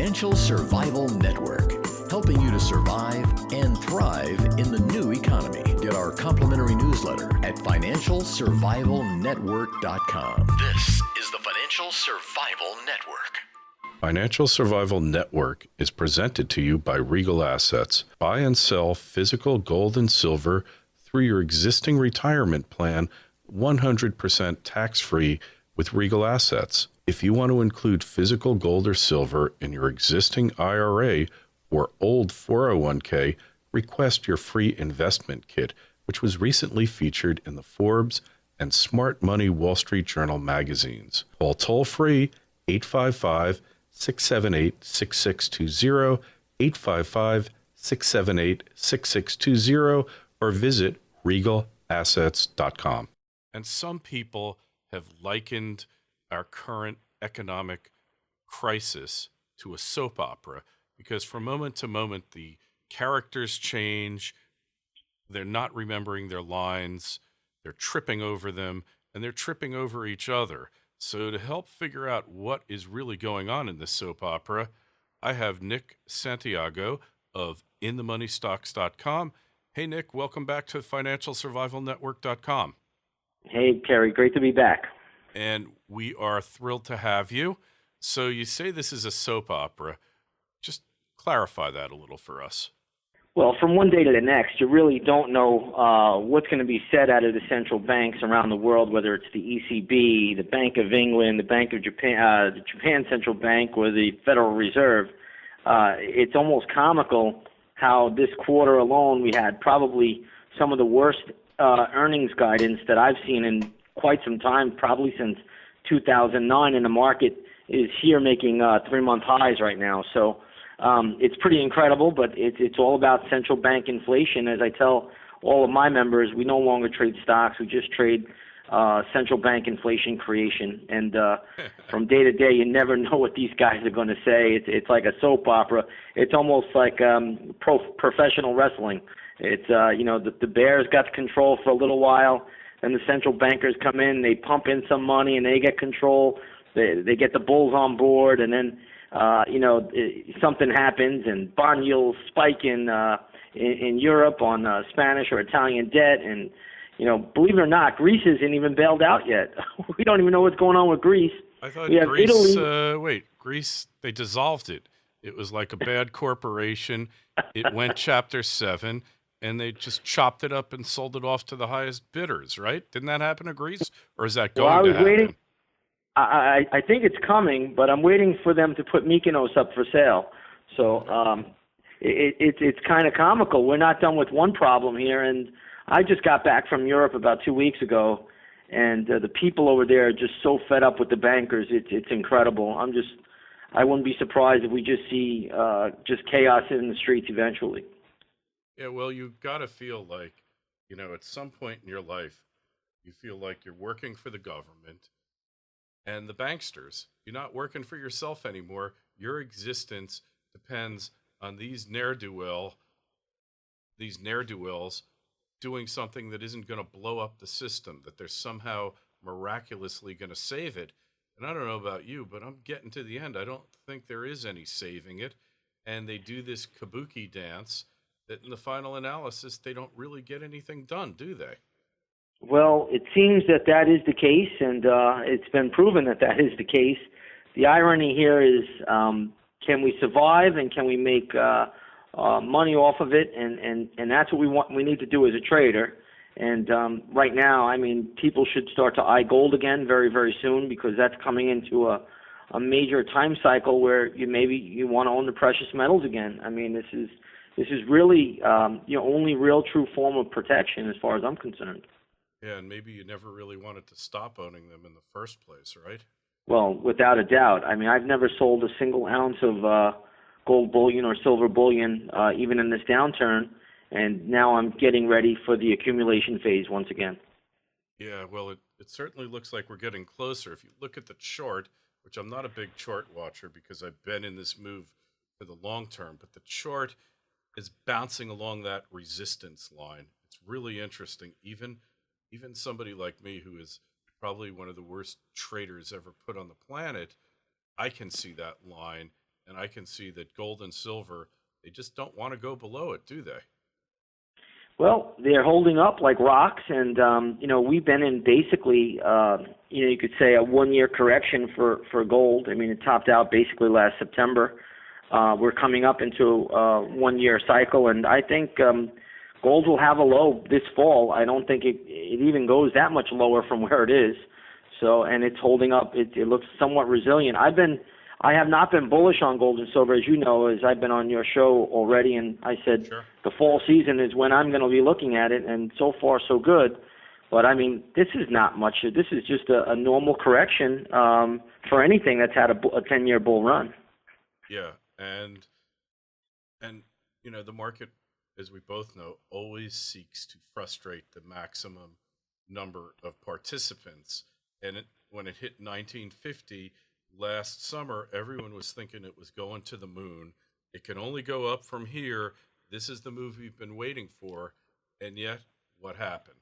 Financial Survival Network, helping you to survive and thrive in the new economy. Get our complimentary newsletter at financialsurvivalnetwork.com. This is the Financial Survival Network. Financial Survival Network is presented to you by Regal Assets. Buy and sell physical gold and silver through your existing retirement plan, 100% tax-free with Regal Assets. If you want to include physical gold or silver in your existing IRA or old 401k, request your free investment kit, which was recently featured in the Forbes and Smart Money Wall Street Journal magazines. Call toll-free 855-678-6620, 855-678-6620, or visit regalassets.com. And some people have likened our current economic crisis to a soap opera because from moment to moment the characters change, they're not remembering their lines, they're tripping over them, and they're tripping over each other. So to help figure out what is really going on in this soap opera, I have Nick Santiago of InTheMoneyStocks.com. Hey, Nick, welcome back to FinancialSurvivalNetwork.com. Hey, Kerry, great to be back. And we are thrilled to have you. So you say this is a soap opera. Just clarify that a little for us. Well, from one day to the next, you really don't know what's going to be said out of the central banks around the world, whether it's the ECB, the Bank of England, the Bank of Japan, the Japan Central Bank, or the Federal Reserve. It's almost comical how this quarter alone we had probably some of the worst earnings guidance that I've seen in quite some time, probably since 2009, and the market is here making 3-month highs right now. So it's pretty incredible, but it's all about central bank inflation. As I tell all of my members, we no longer trade stocks. We just trade central bank inflation creation. And from day to day, you never know what these guys are going to say. It's like a soap opera. It's almost like professional wrestling. It's, the Bears got control for a little while. Then the central bankers come in, they pump in some money, and they get control. They get the Bulls on board, and then something happens, and bond yields spike in Europe on Spanish or Italian debt, and believe it or not, Greece isn't even bailed out yet. We don't even know what's going on with Greece. I thought Greece. Greece. They dissolved it. It was like a bad corporation. It went Chapter 7. And they just chopped it up and sold it off to the highest bidders, right? Didn't that happen to Greece? Or is that going to happen? Waiting. I think it's coming, but I'm waiting for them to put Mykonos up for sale. So it's kind of comical. We're not done with one problem here. And I just got back from Europe about 2 weeks ago, and the people over there are just so fed up with the bankers. It's incredible. I wouldn't be surprised if we just see just chaos in the streets eventually. Yeah, well, you've got to feel like, at some point in your life, you feel like you're working for the government and the banksters. You're not working for yourself anymore. Your existence depends on these ne'er-do-wells doing something that isn't going to blow up the system, that they're somehow miraculously going to save it. And I don't know about you, but I'm getting to the end. I don't think there is any saving it. And they do this kabuki dance that in the final analysis, they don't really get anything done, do they? Well, it seems that is the case, and it's been proven that is the case. The irony here is, can we survive and can we make money off of it? And that's what we need to do as a trader. And right now, people should start to eye gold again very, very soon, because that's coming into a major time cycle where you want to own the precious metals again. This is really only real true form of protection as far as I'm concerned. Yeah, and maybe you never really wanted to stop owning them in the first place, right? Well, without a doubt. I've never sold a single ounce of gold bullion or silver bullion, even in this downturn, and now I'm getting ready for the accumulation phase once again. Yeah, well, it certainly looks like we're getting closer. If you look at the chart, which I'm not a big chart watcher because I've been in this move for the long term, but the chart is bouncing along that resistance line. It's really interesting. Even somebody like me, who is probably one of the worst traders ever put on the planet, I can see that line and I can see that gold and silver, they just don't want to go below it, do they? Well, they're holding up like rocks, and we've been in basically, you could say a one-year correction for gold. I mean, it topped out basically last September. We're coming up into a one-year cycle, and I think gold will have a low this fall. I don't think it even goes that much lower from where it is. So, and it's holding up. It looks somewhat resilient. I have not been bullish on gold and silver, as you know, as I've been on your show already, and I said Sure. the fall season is when I'm going to be looking at it, and so far so good. But I mean, this is not much. This is just a normal correction for anything that's had a 10-year bull run. Yeah, and the market, as we both know, always seeks to frustrate the maximum number of participants. And when it hit 1950 last summer, everyone was thinking it was going to the moon. It can only go up from here. This is the move we've been waiting for. And yet, what happened?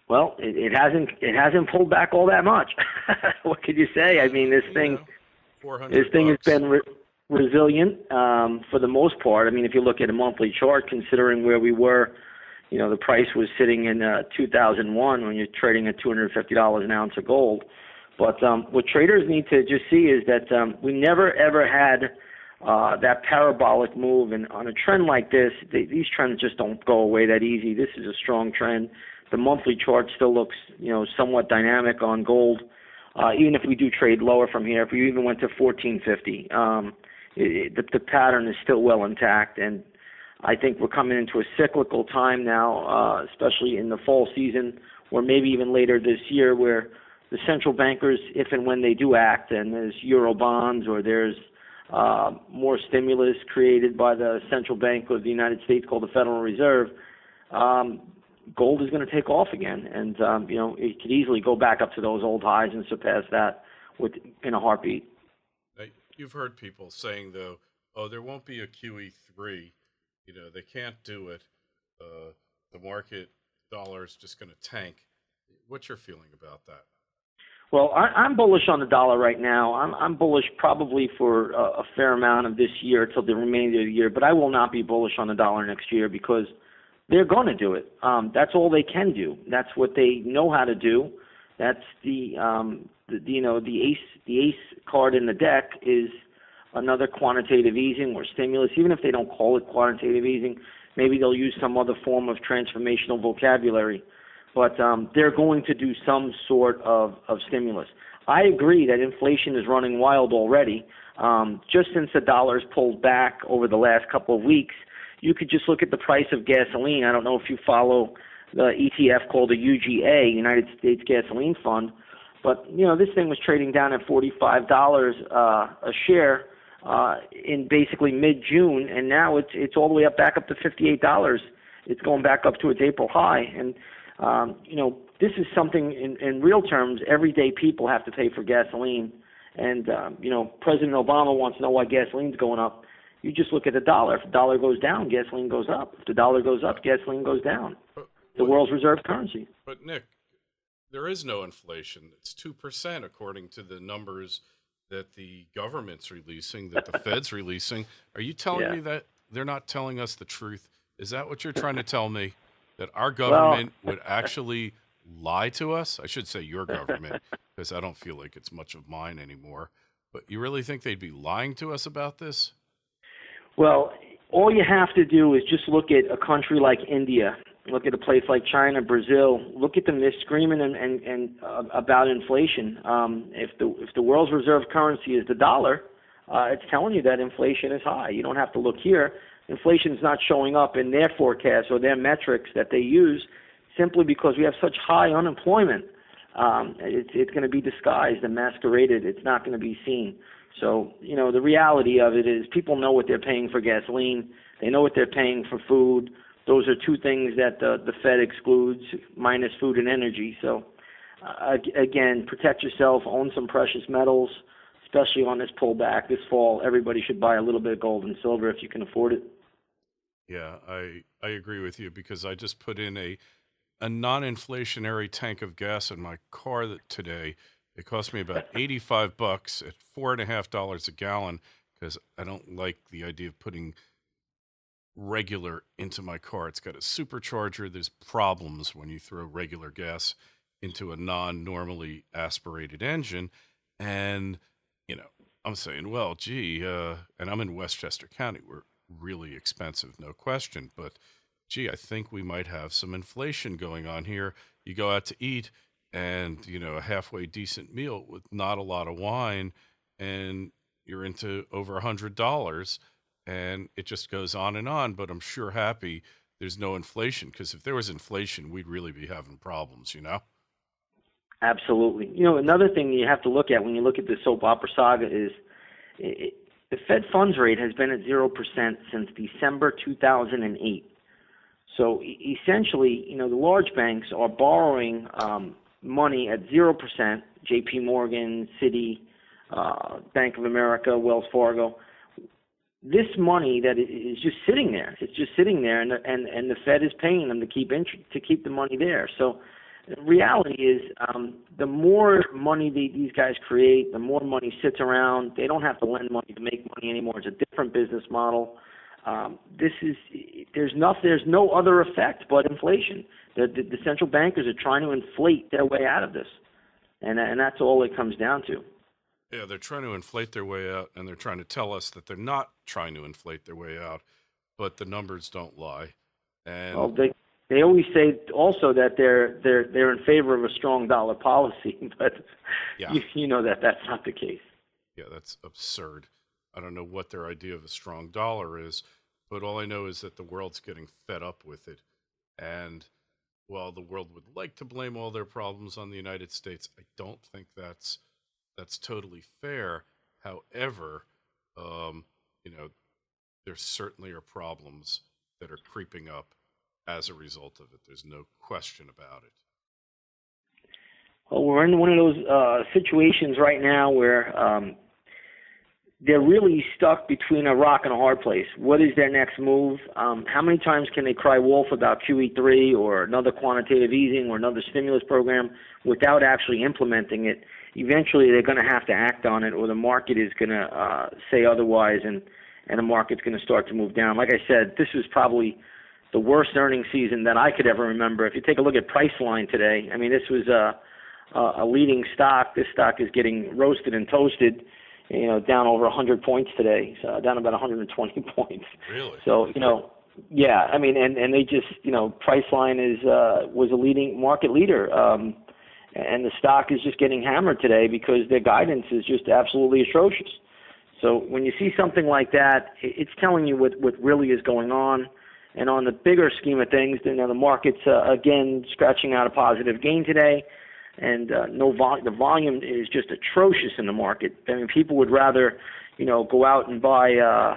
Well, it hasn't pulled back all that much. What could you say? I mean, this thing has been resilient for the most part. I mean, if you look at a monthly chart, considering where we were, the price was sitting in 2001 when you're trading at $250 an ounce of gold. But what traders need to just see is that we never, ever had that parabolic move. And on a trend like this, these trends just don't go away that easy. This is a strong trend. The monthly chart still looks, somewhat dynamic on gold. Even if we do trade lower from here, if we even went to 1450, the pattern is still well intact. And I think we're coming into a cyclical time now, especially in the fall season, or maybe even later this year, where the central bankers, if and when they do act, and there's euro bonds or there's more stimulus created by the central bank of the United States called the Federal Reserve, gold is going to take off again. And, it could easily go back up to those old highs and surpass that in a heartbeat. Now, you've heard people saying, though, there won't be a QE3. They can't do it. The market dollar is just going to tank. What's your feeling about that? Well, I'm bullish on the dollar right now. I'm bullish probably for a fair amount of this year till the remainder of the year, but I will not be bullish on the dollar next year because they're going to do it. That's all they can do. That's what they know how to do. That's the ace card in the deck is another quantitative easing or stimulus. Even if they don't call it quantitative easing, maybe they'll use some other form of transformational vocabulary. But they're going to do some sort of stimulus. I agree that inflation is running wild already. Just since the dollar's pulled back over the last couple of weeks, you could just look at the price of gasoline. I don't know if you follow the ETF called the UGA, United States Gasoline Fund, but this thing was trading down at $45 a share in basically mid-June, and now it's all the way back up to $58. It's going back up to its April high, and this is something in real terms, everyday people have to pay for gasoline. And, President Obama wants to know why gasoline's going up. You just look at the dollar. If the dollar goes down, gasoline goes up. If the dollar goes up, gasoline goes down. The world's reserve currency. But, Nick, there is no inflation. It's 2% according to the numbers that the government's releasing, that the Fed's releasing. Are you telling me that they're not telling us the truth? Is that what you're trying to tell me? That our government would actually lie to us? I should say your government, because I don't feel like it's much of mine anymore. But you really think they'd be lying to us about this? Well, all you have to do is just look at a country like India, look at a place like China, Brazil. Look at them; they're screaming and about inflation. If the world's reserve currency is the dollar, it's telling you that inflation is high. You don't have to look here. Inflation is not showing up in their forecasts or their metrics that they use simply because we have such high unemployment. It's going to be disguised and masqueraded. It's not going to be seen. So, the reality of it is people know what they're paying for gasoline. They know what they're paying for food. Those are two things that the Fed excludes, minus food and energy. So, again, protect yourself, own some precious metals, especially on this pullback this fall. Everybody should buy a little bit of gold and silver if you can afford it. Yeah, I agree with you because I just put in a non-inflationary tank of gas in my car today. It cost me about $85 at $4.50 a gallon because I don't like the idea of putting regular into my car. It's got a supercharger. There's problems when you throw regular gas into a non-normally aspirated engine. And, I'm saying, well, gee, and I'm in Westchester County. We're really expensive, no question. But, gee, I think we might have some inflation going on here. You go out to eat and, a halfway decent meal with not a lot of wine, and you're into over $100. And it just goes on and on, but I'm sure happy there's no inflation, because if there was inflation, we'd really be having problems. Absolutely. Another thing you have to look at when you look at the soap opera saga is the Fed funds rate has been at 0% since December 2008. So essentially, the large banks are borrowing money at 0%, J.P. Morgan, Citi, Bank of America, Wells Fargo. This money that is just sitting there. It's just sitting there, and the Fed is paying them to keep the money there. So the reality is, the more money these guys create, the more money sits around. They don't have to lend money to make money anymore. It's a different business model. There's no other effect but inflation. The central bankers are trying to inflate their way out of this, and that's all it comes down to. Yeah, they're trying to inflate their way out, and they're trying to tell us that they're not trying to inflate their way out, but the numbers don't lie. And well, they always say also that they're in favor of a strong dollar policy, but yeah, you know that's not the case. Yeah, that's absurd. I don't know what their idea of a strong dollar is, but all I know is that the world's getting fed up with it. And while the world would like to blame all their problems on the United States, I don't think that's totally fair. However, there certainly are problems that are creeping up as a result of it. There's no question about it. Well, we're in one of those situations right now where they're really stuck between a rock and a hard place. What is their next move? How many times can they cry wolf about QE3 or another quantitative easing or another stimulus program without actually implementing it? Eventually, they're going to have to act on it, or the market is going to say otherwise, and the market's going to start to move down. Like I said, this was probably the worst earnings season that I could ever remember. If you take a look at Priceline today, I mean, this was a leading stock. This stock is getting roasted and toasted, down over 100 points today, so down about 120 points. Really? So, yeah, I mean, and they just, Priceline was a leading market leader. And the stock is just getting hammered today because their guidance is just absolutely atrocious. So when you see something like that, it's telling you what really is going on. And on the bigger scheme of things, the market's again scratching out a positive gain today, and the volume is just atrocious in the market. I mean, people would rather, go out and buy,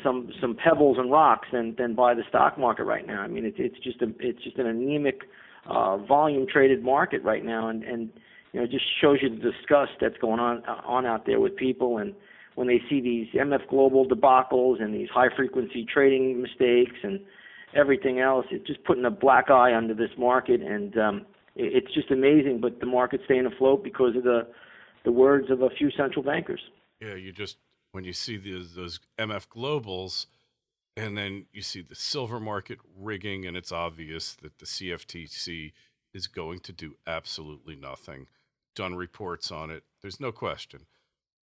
some pebbles and rocks than buy the stock market right now. I mean, it's just an anemic volume traded market right now, and it just shows you the disgust that's going on out there with people. And when they see these MF Global debacles and these high frequency trading mistakes and everything else, it's just putting a black eye under this market, and it's just amazing. But the market's staying afloat because of the words of a few central bankers. Yeah, when you see those MF Globals, and then you see the silver market rigging, and it's obvious that the CFTC is going to do absolutely nothing. Done reports on it. There's no question.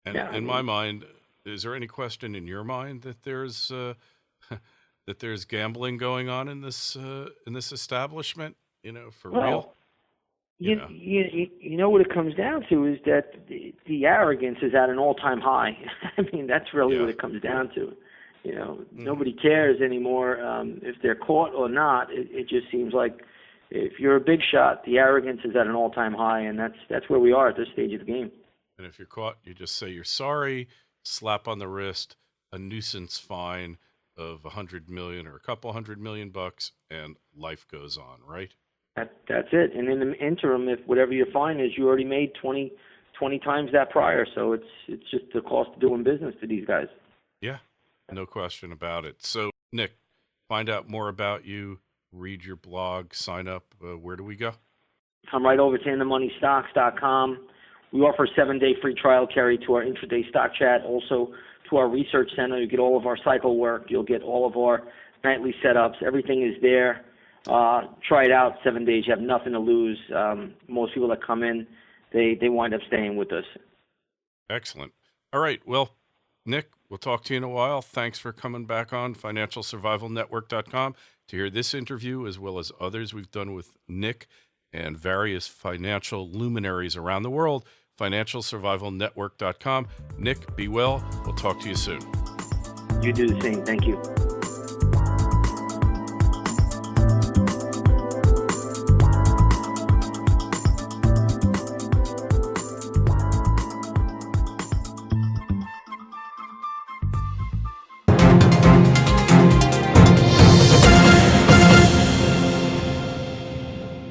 And Yeah, in my mind, is there any question in your mind that there's that there's gambling going on in this establishment? For real. You know what it comes down to is that the arrogance is at an all-time high. I mean, that's really what it comes down to. Nobody cares anymore if they're caught or not. It just seems like if you're a big shot, the arrogance is at an all-time high, and that's where we are at this stage of the game. And if you're caught, you just say you're sorry, slap on the wrist, a nuisance fine of $100 million or a couple $100 million, and life goes on, right? That's it. And in the interim, if whatever your fine is, you already made 20 times that prior. So it's just the cost of doing business to these guys. Yeah, no question about it. So, Nick, find out more about you, read your blog, sign up. Where do we go? come right over to inthemoneystocks.com. We offer a 7-day free trial carry to our intraday stock chat, also to our research center. You get all of our cycle work. You'll get all of our nightly setups. Everything is there. Try it out, 7 days. You have nothing to lose. Most people that come in, they wind up staying with us. Excellent. All right. Well, Nick, we'll talk to you in a while. Thanks for coming back on FinancialSurvivalNetwork.com to hear this interview as well as others we've done with Nick and various financial luminaries around the world. FinancialSurvivalNetwork.com. Nick, be well. We'll talk to you soon. You do the same. Thank you.